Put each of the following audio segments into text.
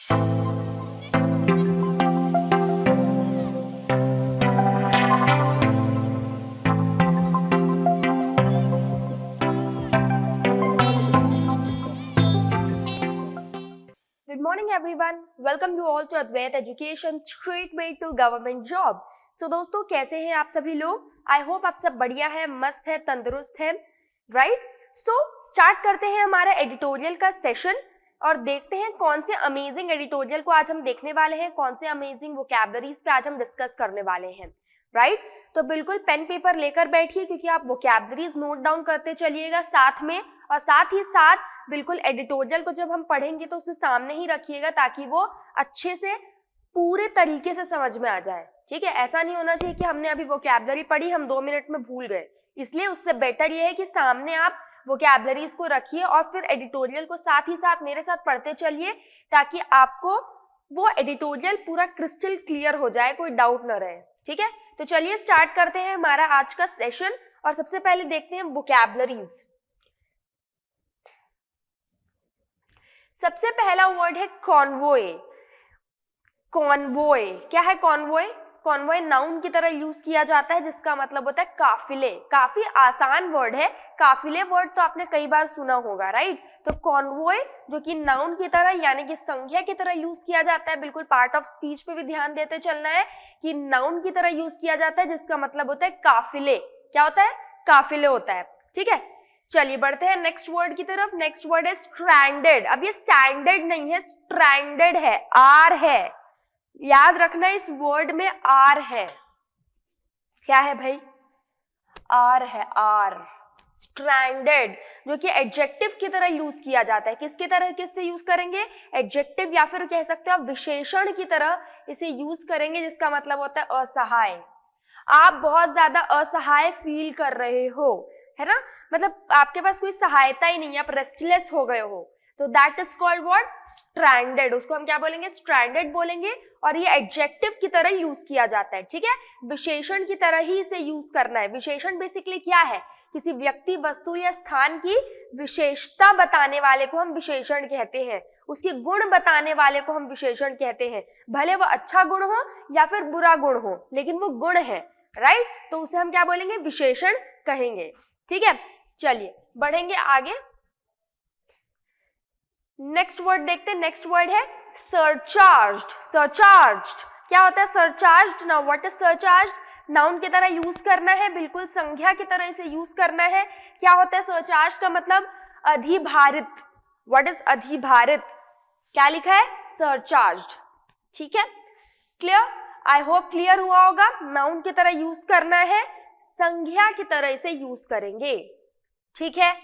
Good morning everyone. Welcome you all to Advait Education Straight Way to Government Job. So दोस्तों कैसे हैं आप सभी लोग? I hope आप सब बढ़िया हैं, मस्त है, तंदुरुस्त है, राइट? सो स्टार्ट करते हैं हमारा एडिटोरियल का सेशन और देखते हैं कौन से अमेजिंग एडिटोरियल को आज हम देखने वाले हैं, कौन से अमेजिंग वोकैबुलरीज पे आज हम डिस्कस करने वाले हैं, राइट? तो बिल्कुल पेन पेपर लेकर बैठिए क्योंकि आप वोकैबुलरीज नोट डाउन करते चलिएगा साथ में, और साथ ही साथ बिल्कुल एडिटोरियल को जब हम पढ़ेंगे तो उसे सामने ही रखिएगा ताकि वो अच्छे से पूरे तरीके से समझ में आ जाए, ठीक है? ऐसा नहीं होना चाहिए कि हमने अभी वोकैबुलरी पढ़ी, हम 2 मिनट में भूल गए। इसलिए उससे बेटर ये है कि सामने आप वोकैबुलरीज को रखिए और फिर एडिटोरियल को साथ ही साथ मेरे साथ पढ़ते चलिए ताकि आपको वो एडिटोरियल पूरा क्रिस्टल क्लियर हो जाए, कोई डाउट न रहे, ठीक है? तो चलिए स्टार्ट करते हैं हमारा आज का सेशन और सबसे पहले देखते हैं वोकैबुलरीज। सबसे पहला वर्ड है कॉन्वॉय। कॉन्वॉय क्या है? कॉन्वॉय कॉन्वॉय नाउन की तरह यूज किया जाता है जिसका मतलब होता है काफिले। काफी आसान वर्ड है, काफिले वर्ड तो आपने कई बार सुना होगा, राइट? तो कॉन्वॉय जो कि नाउन की तरह यानी कि संज्ञा की तरह यूज किया जाता है, बिल्कुल पार्ट ऑफ स्पीच पे भी ध्यान देते चलना है कि नाउन की तरह यूज किया जाता है जिसका मतलब होता है काफिले। क्या होता है? काफिले होता है, ठीक है? चलिए बढ़ते हैं नेक्स्ट वर्ड की तरफ। नेक्स्ट वर्ड है स्ट्रैंडेड। अब ये स्टैंडर्ड नहीं है, स्ट्रैंडेड है, आर है, याद रखना इस वर्ड में आर है। क्या है भाई? आर है, आर। स्ट्रैंडेड जो कि एडजेक्टिव की तरह यूज किया जाता है। किसकी तरह, किससे यूज करेंगे? एडजेक्टिव या फिर कह सकते हो आप विशेषण की तरह इसे यूज करेंगे जिसका मतलब होता है असहाय। आप बहुत ज्यादा असहाय फील कर रहे हो, है ना? मतलब आपके पास कोई सहायता ही नहीं है, आप रेस्टलेस हो गए हो, तो that is called what? Stranded. उसको हम क्या बोलेंगे? स्ट्रैंडेड बोलेंगे। और ये एडजेक्टिव की तरह यूज किया जाता है, ठीक है? विशेषण की तरह ही इसे यूज करना है। विशेषण बेसिकली क्या है? किसी व्यक्ति, वस्तु या स्थान की विशेषता बताने वाले को हम विशेषण कहते हैं, उसके गुण बताने वाले को हम विशेषण कहते हैं। भले वो अच्छा गुण हो या फिर बुरा गुण हो, लेकिन वो गुण है, राइट? तो उसे हम क्या बोलेंगे? विशेषण कहेंगे, ठीक है? चलिए बढ़ेंगे आगे। नेक्स्ट वर्ड देखते हैं। नेक्स्ट वर्ड है सरचार्ज्ड। सरचार्ज्ड क्या होता है? सरचार्ज्ड नाउ व्हाट इज सरचार्ज्ड? नाउन की तरह यूज करना है, बिल्कुल संज्ञा की तरह इसे यूज करना है। क्या होता है सरचार्ज का मतलब? अधिभारित। व्हाट इज अधिभारित? क्या लिखा है? सरचार्ज्ड, ठीक है? क्लियर? आई होप क्लियर हुआ होगा। नाउन की तरह यूज करना है, संज्ञा की तरह इसे यूज करेंगे, ठीक है?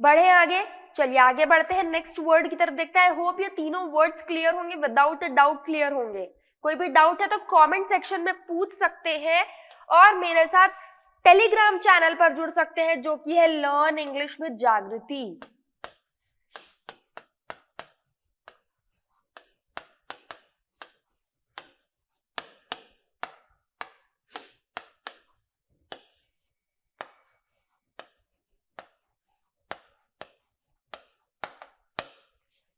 बढ़े आगे। चलिए आगे बढ़ते हैं, नेक्स्ट वर्ड की तरफ देखते हैं। आई होप ये तीनों वर्ड्स क्लियर होंगे, विदाउट अ डाउट क्लियर होंगे। कोई भी डाउट है तो कमेंट सेक्शन में पूछ सकते हैं और मेरे साथ टेलीग्राम चैनल पर जुड़ सकते हैं जो कि है लर्न इंग्लिश विद जागृति।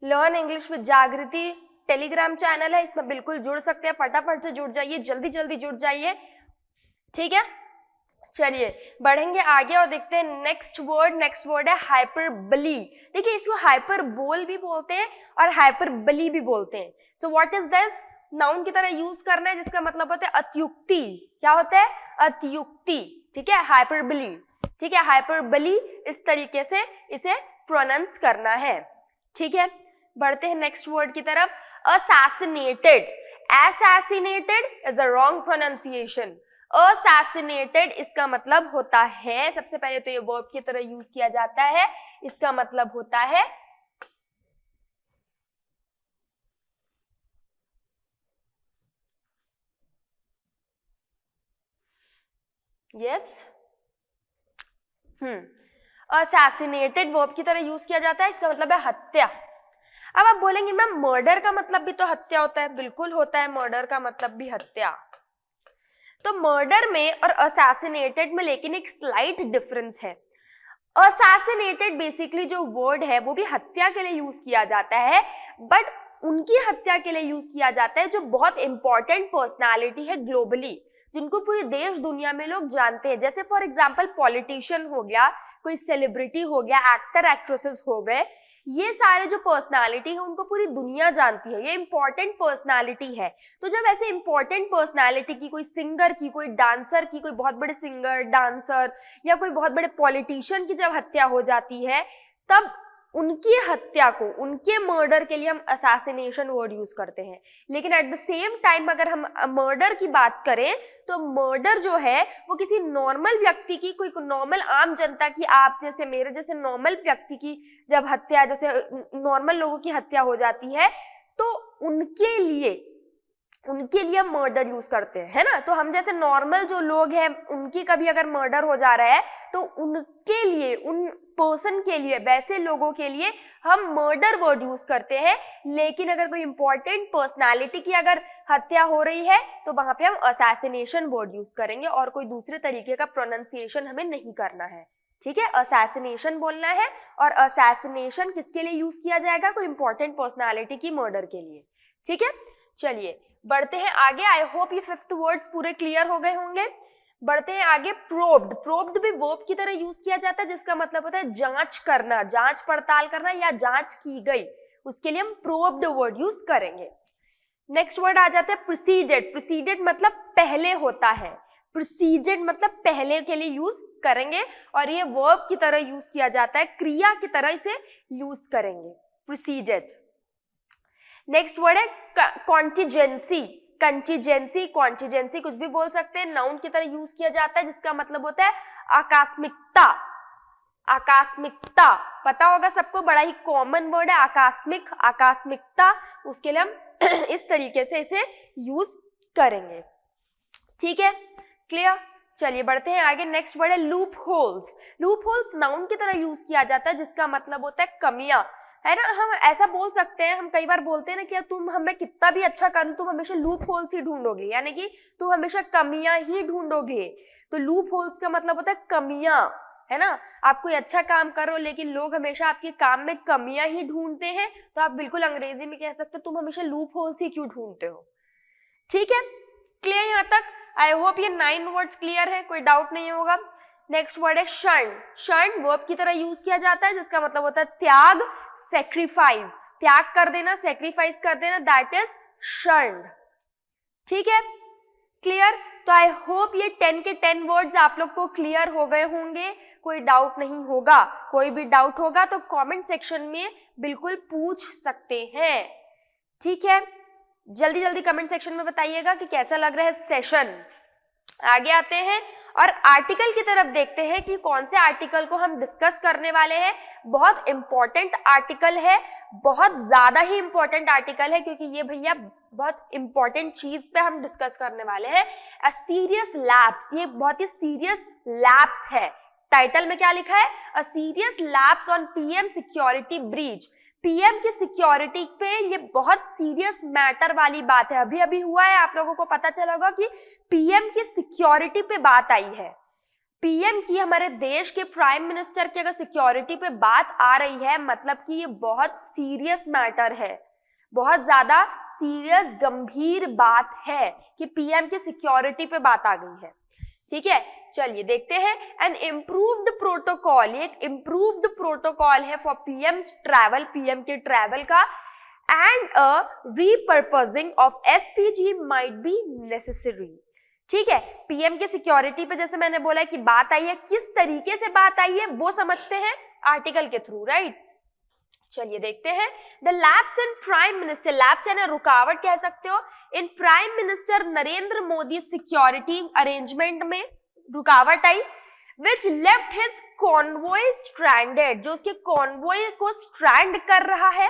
Learn English with Jagriti Telegram channel है, इसमें बिल्कुल जुड़ सकते हैं। फटाफट से जुड़ जाइए, जल्दी जल्दी जुड़ जाइए, ठीक है? चलिए बढ़ेंगे आगे और देखते हैं नेक्स्ट वर्ड। नेक्स्ट वर्ड है हाइपरबली। देखिए इसको हाइपरबोल भी बोलते हैं और हाइपरबली भी बोलते हैं। So what is this? Noun की तरह यूज करना है जिसका मतलब होता है अत्युक्ति। क्या होता है? अत्युक्ति, ठीक है? हाइपरबली, ठीक है? हाइपरबली इस तरीके से इसे प्रोनाउंस करना है, ठीक है? बढ़ते हैं नेक्स्ट वर्ड की तरफ। Assassinated. Assassinated is a wrong pronunciation. Assassinated इसका मतलब होता है, सबसे पहले तो ये वर्ब की तरह यूज किया जाता है, इसका मतलब होता है यस, असैसिनेटेड वर्ब की तरह यूज किया जाता है, इसका मतलब है हत्या। अब आप बोलेंगे मैम मर्डर का मतलब भी तो हत्या होता है। बिल्कुल होता है, मर्डर का मतलब भी हत्या। तो मर्डर में और असैसिनेटेड में लेकिन एक स्लाइट डिफरेंस है। असैसिनेटेड बेसिकली जो वर्ड है वो भी हत्या के लिए यूज किया जाता है, बट उनकी हत्या के लिए यूज किया जाता है जो बहुत इंपॉर्टेंट पर्सनालिटी है ग्लोबली, जिनको पूरे देश दुनिया में लोग जानते हैं। जैसे फॉर एग्जाम्पल पॉलिटिशियन हो गया, कोई सेलिब्रिटी हो गया, एक्टर एक्ट्रेसेस हो गए, ये सारे जो पर्सनालिटी है उनको पूरी दुनिया जानती है, ये इंपॉर्टेंट पर्सनालिटी है। तो जब ऐसे इंपॉर्टेंट पर्सनालिटी की, कोई सिंगर की, कोई डांसर की, कोई बहुत बड़े सिंगर डांसर या कोई बहुत बड़े पॉलिटिशियन की जब हत्या हो जाती है, तब उनकी हत्या को, उनके मर्डर के लिए हम असैसिनेशन वर्ड यूज करते हैं। लेकिन एट द सेम टाइम अगर हम मर्डर की बात करें तो मर्डर जो है वो किसी नॉर्मल व्यक्ति की, कोई नॉर्मल आम जनता की, आप जैसे मेरे जैसे नॉर्मल व्यक्ति की जब हत्या, जैसे नॉर्मल लोगों की हत्या हो जाती है तो उनके लिए हम मर्डर यूज करते हैं, है ना। तो हम जैसे नॉर्मल जो लोग हैं उनकी कभी अगर मर्डर हो जा रहा है तो उनके लिए, उन पर्सन के लिए, वैसे लोगों के लिए हम मर्डर वर्ड यूज करते हैं। लेकिन अगर कोई इंपॉर्टेंट पर्सनालिटी की अगर हत्या हो रही है तो वहां पे हम असैसिनेशन वर्ड यूज करेंगे और कोई दूसरे तरीके का प्रोनाउंसिएशन हमें नहीं करना है, ठीक है। असैसिनेशन बोलना है और असैसिनेशन किसके लिए यूज किया जाएगा, कोई इंपॉर्टेंट पर्सनालिटी की मर्डर के लिए, ठीक है। चलिए बढ़ते हैं आगे। आई होप ये 5th वर्ड्स पूरे क्लियर हो गए होंगे। बढ़ते हैं आगे। प्रोब्ड, प्रोब्ड भी वर्ब की तरह यूज किया जाता है, जिसका मतलब होता है जांच करना, जांच पड़ताल करना या जांच की गई, उसके लिए हम प्रोब्ड वर्ड यूज करेंगे। नेक्स्ट वर्ड आ जाता है प्रीसीडेड। प्रीसीडेड मतलब पहले होता है, प्रीसीडेड मतलब पहले के लिए यूज करेंगे और ये वर्ब की तरह यूज किया जाता है, क्रिया की तरह इसे यूज करेंगे, प्रीसीडेड। नेक्स्ट वर्ड है कॉन्टिजेंसी। कंटीजेंसी, कॉन्टिजेंसी कुछ भी बोल सकते हैं, नाउन की तरह यूज किया जाता है, जिसका मतलब होता है आकस्मिकता। आकस्मिकता पता होगा सबको, बड़ा ही कॉमन वर्ड है आकस्मिक, आकस्मिकता, उसके लिए हम इस तरीके से इसे यूज करेंगे, ठीक है, क्लियर। चलिए बढ़ते हैं आगे। नेक्स्ट वर्ड है loop holes. Loop holes noun की तरह यूज किया जाता है, जिसका मतलब होता है कमियां, है ना। हम ऐसा बोल सकते हैं, हम कई बार बोलते हैं ना कि तुम हमें कितना भी अच्छा कर लो तुम हमेशा लूप होल्स ही ढूंढोगे, यानी कि तुम हमेशा कमियां ही ढूंढोगे। तो लूप होल्स का मतलब होता है कमियां, है ना। आप कोई अच्छा काम करो लेकिन लोग हमेशा आपके काम में कमियां ही ढूंढते हैं, तो आप बिल्कुल अंग्रेजी में कह सकते हो तुम हमेशा लूप होल्स ही क्यों ढूंढते हो, ठीक है, क्लियर यहाँ तक। आई होप ये 9 वर्ड्स क्लियर है, कोई डाउट नहीं होगा। नेक्स्ट वर्ड है शर्न। शर्न वर्ब की तरह यूज किया जाता है, जिसका मतलब होता है त्याग, सेक्रीफाइस, त्याग कर देना, सेक्रीफाइस कर देना, दैट इज शर्न, ठीक है, क्लियर। तो आई होप ये 10 के 10 वर्ड्स आप लोग को क्लियर हो गए होंगे, कोई डाउट नहीं होगा। कोई भी डाउट होगा तो कमेंट सेक्शन में बिल्कुल पूछ सकते हैं, ठीक है। जल्दी जल्दी कमेंट सेक्शन में बताइएगा कि कैसा लग रहा है सेशन। आगे आते हैं और आर्टिकल की तरफ देखते हैं कि कौन से आर्टिकल को हम डिस्कस करने वाले हैं। बहुत इंपॉर्टेंट आर्टिकल है, बहुत ज्यादा ही इंपॉर्टेंट आर्टिकल है, क्योंकि ये भैया बहुत इंपॉर्टेंट चीज पे हम डिस्कस करने वाले हैं। अ सीरियस लैप्स, ये बहुत ही सीरियस लैप्स है। टाइटल में क्या लिखा है, a serious lapse on PM security breach. PM की सिक्योरिटी पे ये बहुत सीरियस मैटर वाली बात है, अभी अभी हुआ है, आप लोगों को पता चला होगा कि पीएम की सिक्योरिटी पे बात आई है। पीएम की, हमारे देश के प्राइम मिनिस्टर की अगर सिक्योरिटी पे बात आ रही है, मतलब कि ये बहुत सीरियस मैटर है, बहुत ज्यादा सीरियस गंभीर बात है कि पीएम की सिक्योरिटी पे बात आ गई है, ठीक है। चलिए देखते हैं। एन इम्प्रूव्ड प्रोटोकॉल, एक इम्प्रूव्ड प्रोटोकॉल है फॉर पीएम्स ट्रैवल, पीएम के ट्रैवल का, and a repurposing of SPG might be necessary, ठीक है। पीएम के सिक्योरिटी पे जैसे मैंने बोला कि बात आई है, किस तरीके से बात आई है वो समझते हैं आर्टिकल के थ्रू, राइट। चलिए देखते हैं। The lapse in prime minister, lapse यानी रुकावट कह सकते हो, इन prime minister Narendra Modi security arrangement में रुकावट आई, which left his convoy stranded, जो उसके कॉन्वॉय को स्ट्रैंड कर रहा है,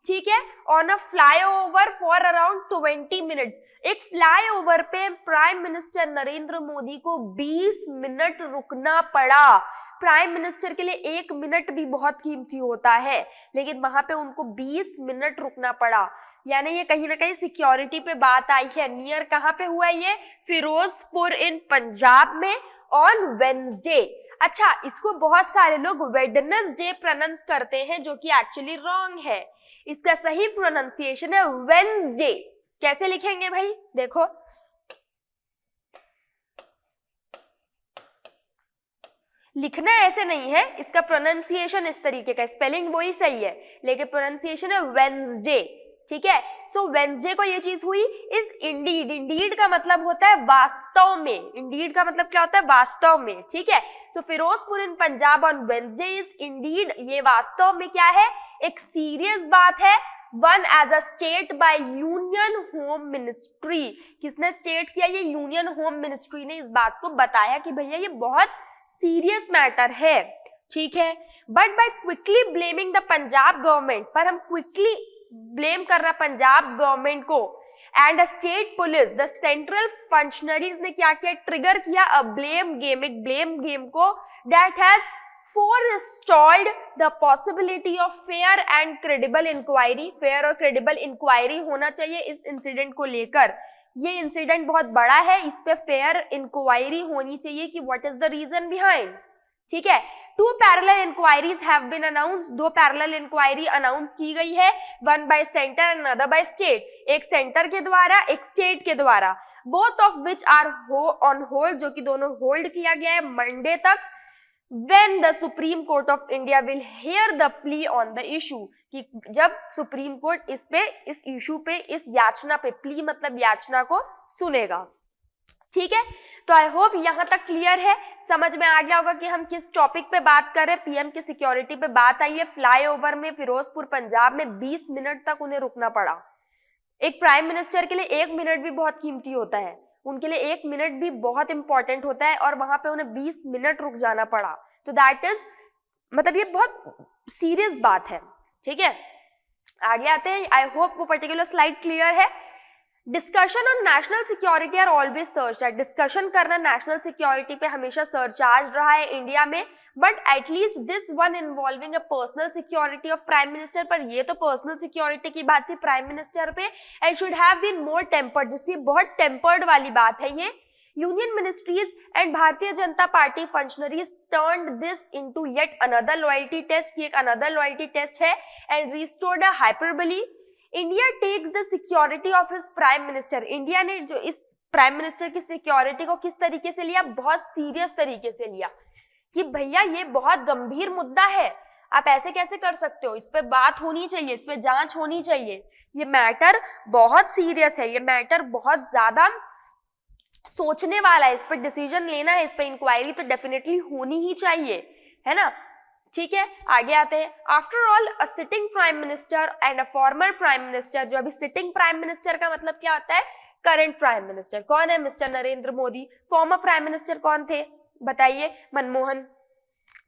ठीक है, on a flyover for around 20 minutes. एक फ्लाईओवर पे प्राइम मिनिस्टर नरेंद्र मोदी को 20 मिनट रुकना पड़ा। प्राइम मिनिस्टर के लिए 1 मिनट भी बहुत कीमती होता है, लेकिन वहां पे उनको 20 मिनट रुकना पड़ा, यानी ये कहीं ना कहीं सिक्योरिटी पे बात आई है। नियर कहाँ पे हुआ है ये, फिरोजपुर इन पंजाब में, ऑन वेडनेसडे। अच्छा, इसको बहुत सारे लोग वेडनेसडे प्रोनाउंस करते हैं, जो कि एक्चुअली रॉन्ग है। इसका सही प्रोनाउंसिएशन है वेंसडे। कैसे लिखेंगे भाई, देखो, लिखना ऐसे नहीं है, इसका प्रोनाउंसिएशन इस तरीके का, स्पेलिंग वही सही है लेकिन प्रोनाउंसिएशन है वेंसडे, ठीक है। सो वेंसडे को ये चीज हुई इज इंडीड। इंडीड का मतलब होता है वास्तव में, इंडीड का मतलब क्या होता है, वास्तव में, ठीक है। So Firozpur in Punjab on Wednesday is indeed, ये वास्तव में क्या है, एक सीरियस बात है। One as a state by union home ministry, किसने स्टेट किया, ये यूनियन होम मिनिस्ट्री ने इस बात को बताया कि भैया ये बहुत सीरियस मैटर है, ठीक है। But by quickly blaming the Punjab government, पर हम क्विकली ब्लेम कर रहा पंजाब गवर्नमेंट को, and state police, the central functionaries ने क्या किया, ट्रिगर किया अ ब्लेम गेम, एक ब्लेम गेम को, that has forestalled the possibility of fair and credible inquiry। Fair और क्रेडिबल इंक्वायरी होना चाहिए इस इंसिडेंट को लेकर। ये इंसिडेंट बहुत बड़ा है, इस पे फेयर इंक्वायरी होनी चाहिए कि what is the reason behind, ठीक है। 2 parallel inquiries have been announced, 2 parallel inquiry announce की गई है, one by centre and another by state, एक सेंटर के द्वारा एक स्टेट के द्वारा, both of which are on hold, जो कि दोनों होल्ड किया गया है मंडे तक। When the Supreme Court of India will hear the plea on the issue, कि जब सुप्रीम कोर्ट इस पे, इस इशू पे, इस याचना पे, प्ली मतलब याचना को सुनेगा, ठीक है। तो आई होप यहां तक क्लियर है, समझ में आ गया होगा कि हम किस टॉपिक पे बात कर रहे हैं। पीएम की सिक्योरिटी पे बात आई है। फ्लाईओवर में फिरोजपुर पंजाब में 20 मिनट तक उन्हें रुकना पड़ा। एक प्राइम मिनिस्टर के लिए 1 मिनट भी बहुत कीमती होता है, उनके लिए 1 मिनट भी बहुत इंपॉर्टेंट होता है, और वहां पे उन्हें 20 मिनट रुक जाना पड़ा। तो दैट इज, मतलब ये बहुत सीरियस बात है, ठीक है। आगे आते हैं, आई होप वो पर्टिकुलर स्लाइड क्लियर है। Discussion on national security are always search, discussion करना नेशनल सिक्योरिटी पे हमेशा सरचार्ज रहा है इंडिया में, but at least this one involving a personal security of prime minister, पर ये तो पर्सनल सिक्योरिटी की बात थी प्राइम मिनिस्टर पे, and should have been more tempered, जिससे बहुत टेम्पर्ड वाली बात है ये। Union ministries and Bharatiya Janata Party functionaries turned this into yet another loyalty test, ये एक अनदर लॉयल्टी टेस्ट है, and restored a hyperbole. India takes the security of his prime minister, India ने जो इस प्राइम मिनिस्टर की सिक्योरिटी को किस तरीके से लिया, बहुत सीरियस तरीके से लिया, कि भैया ये बहुत गंभीर मुद्दा है, आप ऐसे कैसे कर सकते हो, इस पे बात होनी चाहिए, इस पे जांच होनी चाहिए, ये मैटर बहुत सीरियस है, ये मैटर बहुत ज्यादा सोचने वाला है, इस पे डिसीजन लेना है, इस पे इंक्वायरी तो डेफिनेटली होनी ही चाहिए, है ना, ठीक है। आगे आते हैं। After all a sitting prime minister and a former prime minister, जो अभी सिटिंग प्राइम मिनिस्टर का मतलब क्या होता है, करंट प्राइम मिनिस्टर कौन है, mister Narendra Modi. Former prime minister कौन थे, बताइए, मनमोहन,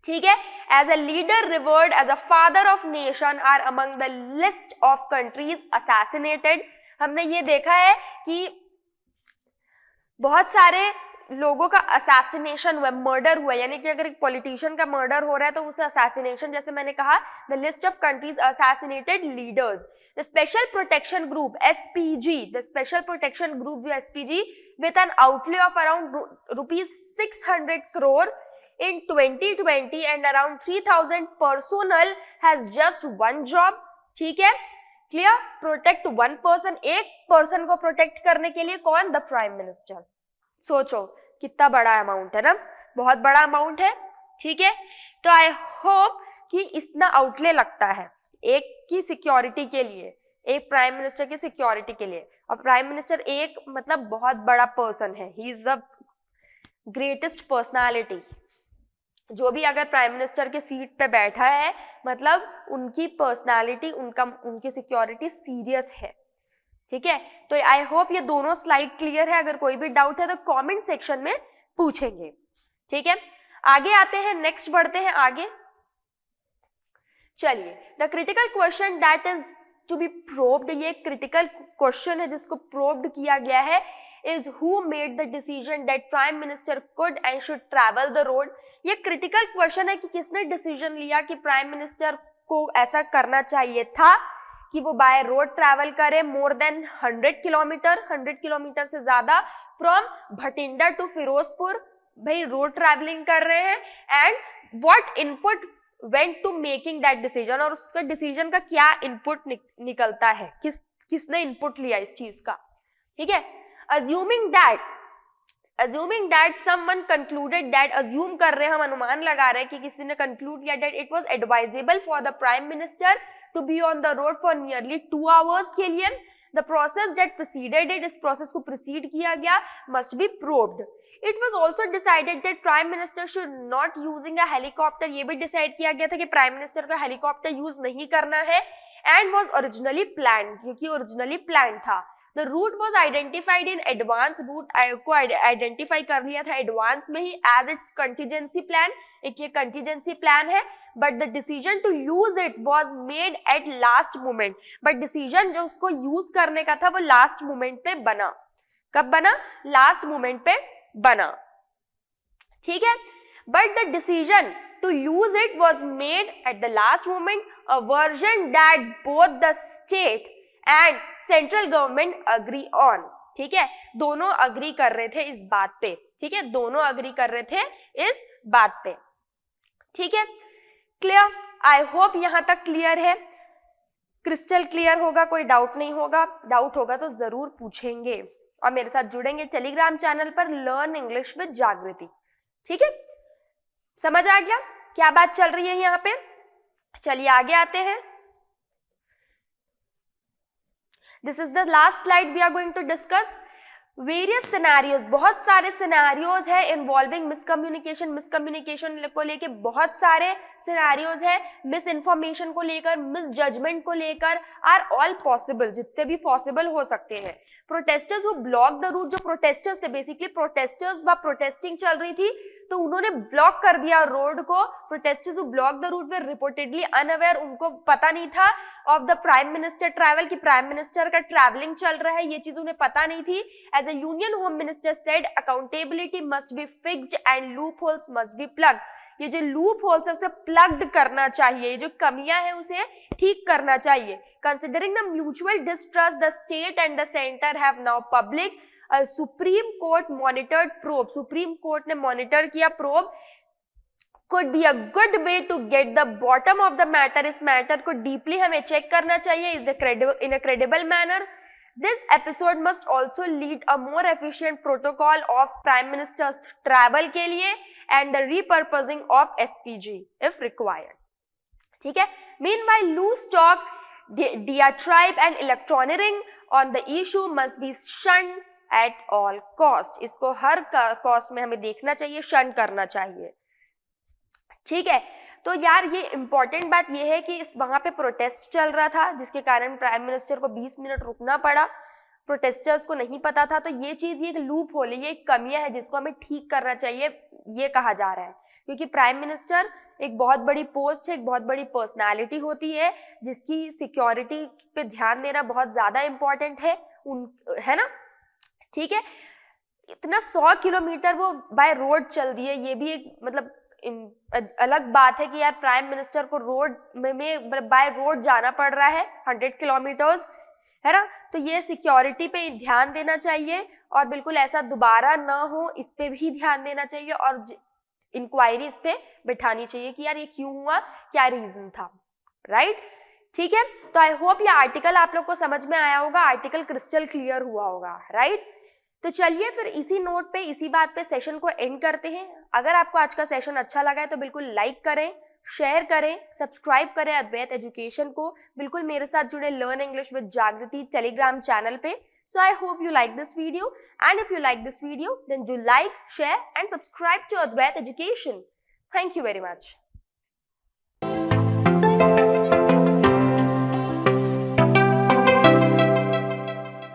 ठीक है। As a leader revered as a father of nation are among the list of countries assassinated. हमने ये देखा है कि बहुत सारे लोगों का असैसिनेशन हुआ, मर्डर हुआ, यानी कि अगर एक पॉलिटिशियन का मर्डर हो रहा है तो उसे असैसिनेशन, जैसे मैंने कहा, the list of countries assassinated leaders. The special protection group SPG, the special protection group जो SPG with an outlay of around ₹600 crore in 2020 and around 3000 personnel has just one job, ठीक है, clear. Protect one person, एक person को protect करने के लिए कौन, the prime minister. सोचो कितना बड़ा अमाउंट है ना, बहुत बड़ा अमाउंट है, ठीक है। तो आई होप कि इतना आउटले लगता है एक की सिक्योरिटी के लिए, एक प्राइम मिनिस्टर की सिक्योरिटी के लिए, और प्राइम मिनिस्टर एक मतलब बहुत बड़ा पर्सन है, he is the greatest personality. जो भी अगर प्राइम मिनिस्टर के सीट पे बैठा है, मतलब उनकी पर्सनालिटी, उनकी सिक्योरिटी सीरियस है, ठीक है। तो आई होप ये दोनों स्लाइड क्लियर है, अगर कोई भी डाउट है तो कमेंट सेक्शन में पूछेंगे, ठीक है। आगे आते हैं, नेक्स्ट बढ़ते हैं आगे। चलिए, the critical question that is to be probed, ये क्रिटिकल क्वेश्चन है जिसको प्रोब्ड किया गया है, is who made the decision that prime minister could and should travel the road। ये क्रिटिकल क्वेश्चन है कि किसने डिसीजन लिया कि प्राइम मिनिस्टर को ऐसा करना चाहिए था कि वो बाय रोड ट्रैवल करे मोर देन 100 किलोमीटर, 100 किलोमीटर से ज्यादा, फ्रॉम भटिंडा टू फिरोजपुर, भाई रोड ट्रैवलिंग कर रहे हैं and what input went to making that decision, और उसका डिसीजन का क्या इनपुट निकलता है, किसने इनपुट लिया इस चीज का, ठीक है। assuming that someone concluded that, assume कर रहे हैं हम, अनुमान लगा रहे हैं कि किसी ने conclude किया that it was advisable for the prime minister to be on the road for nearly 2 hours के लिए, the process that preceded it, इस process को precede किया गया, must be probed. It was also decided that prime minister should not using a helicopter, ये भी decide किया गया था कि prime minister का helicopter use नहीं करना है, and was originally planned, क्योंकि originally planned था. The route was identified in advance, route को identify कर लिया था advance में ही as its contingency plan, एक ये contingency plan है, but the decision to use it was made at last moment, but decision जो उसको use करने का था वो last moment पे बना, कब बना, last moment पे बना, ठीक है। But the decision to use it was made at the last moment, a version that both the state and central government agree on, ठीक है, दोनों अग्री कर रहे थे इस बात पे, ठीक है, दोनों अग्री कर रहे थे इस बात पे, ठीक है। क्लियर, आई होप यहां तक क्लियर है, क्रिस्टल क्लियर होगा, कोई डाउट नहीं होगा, डाउट होगा तो जरूर पूछेंगे और मेरे साथ जुड़ेंगे टेलीग्राम चैनल पर लर्न इंग्लिश विद जागृति, ठीक है। समझ आ गया क्या बात चल रही है यहाँ पे, चलिए आगे आते हैं। This is the last slide we are going to discuss. Various scenarios, बहुत सारे scenarios है involving miscommunication, miscommunication को लेके बहुत सारे scenarios है, misinformation को लेकर, misjudgment को लेकर, are all possible, जितने भी possible हो सकते हैं। Protesters who blocked the route, जो protesters थे, basically protesters व protesting चल रही थी, तो उन्होंने ब्लॉक कर दिया रोड को। Protesters who blocked the route were reportedly unaware, उनको पता नहीं था of the prime minister travel, कि प्राइम मिनिस्टर का ट्रैवलिंग चल रहा है, ये चीज उन्हें पता नहीं थी। As a union home minister said, accountability must be fixed and loopholes must be plugged. ये जो लूप होल्स है उसे प्लग्ड करना चाहिए, ये जो कमियां हैं उसे ठीक करना चाहिए। Considering the mutual distrust, the state and the center have now public a Supreme Court monitored probe. Supreme Court ने monitor किया probe, could be a good way to get the bottom of the matter. इस matter को deeply हमें check करना चाहिए in a credible manner. This episode must also lead a more efficient protocol of Prime Minister's travel के लिए and the repurposing of SPG if required. ठीक है। Meanwhile, loose talk, diatribe and electioneering on the issue must be shunned at all cost. इसको हर cost में हमें देखना चाहिए, shun करना चाहिए, ठीक है। तो यार ये इंपॉर्टेंट बात ये है कि इस वहां पे प्रोटेस्ट चल रहा था जिसके कारण प्राइम मिनिस्टर को 20 मिनट रुकना पड़ा, प्रोटेस्टर्स को नहीं पता था, तो ये चीज, ये एक लूप होल है, ये एक कमियां है जिसको हमें ठीक करना चाहिए, ये कहा जा रहा है। क्योंकि प्राइम मिनिस्टर एक बहुत बड़ी पोस्ट है, एक बहुत बड़ी पर्सनालिटी होती है जिसकी सिक्योरिटी पे ध्यान देना बहुत ज्यादा इंपॉर्टेंट है, है ना, ठीक है। इतना 100 किलोमीटर वो बाय रोड चल रही है, ये भी एक मतलब अलग बात है कि यार प्राइम मिनिस्टर को रोड में बाय रोड जाना पड़ रहा है 100 किलोमीटर्स, है ना। तो ये सिक्योरिटी पे ध्यान देना चाहिए और बिल्कुल ऐसा दोबारा ना हो इस पे भी ध्यान देना चाहिए और इंक्वायरी इस पे बिठानी चाहिए कि यार ये क्यों हुआ, क्या रीजन था, राइट, ठीक है। तो आई होप ये आर्टिकल आप लोग को समझ में आया होगा, आर्टिकल क्रिस्टल क्लियर हुआ होगा, राइट। तो चलिए फिर इसी नोट पे, इसी बात पे सेशन को एंड करते हैं। अगर आपको आज का सेशन अच्छा लगा है तो बिल्कुल लाइक करें, शेयर करें, सब्सक्राइब करें अद्वैत एजुकेशन को, बिल्कुल मेरे साथ जुड़े learn English with Jagriti Telegram channel पे। So I hope you like this video and if you like this video then do like, share and subscribe to Advait education. Thank you very much.